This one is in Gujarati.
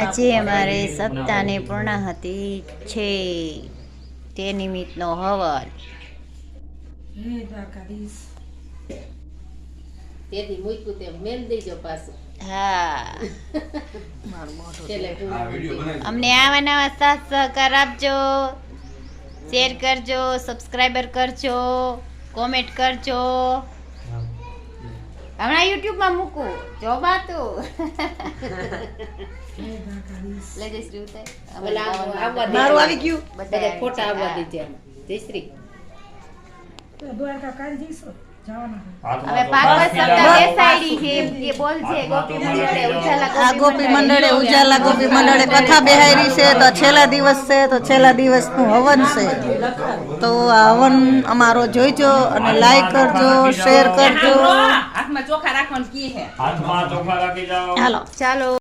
આજે અમારે સપ્તાહની પૂર્ણાહુતિ છે, તે નિમિત્તનો હવન. હા, અમને આવા નવા સાથ સહકાર આપજો, શેર કરજો, સબસ્ક્રાઈબર કરજો, કોમેન્ટ કરજો. હમણાં યુટ્યુબમાં મૂકું જો બાતું મારું આવી ગયું. બધા ફોટા આવવા દીજે. જયશ્રી હવે પાંચમા સપ્તાહ બેસાડી છે એ બોલ છે ગોપી મંડળે ઉજાલા ગોપી મંડળે ઉજાલા ગોપી મંડળે કથા બેહારી છે. તો છેલ્લા દિવસ છે, તો છેલ્લા દિવસનું હવન છે. તો આ હવન અમારો જોઈજો અને લાઈક કરજો, શેર કરજો. હાથમાં ચોખા રાખવાનું કી હે. હાલો ચાલો.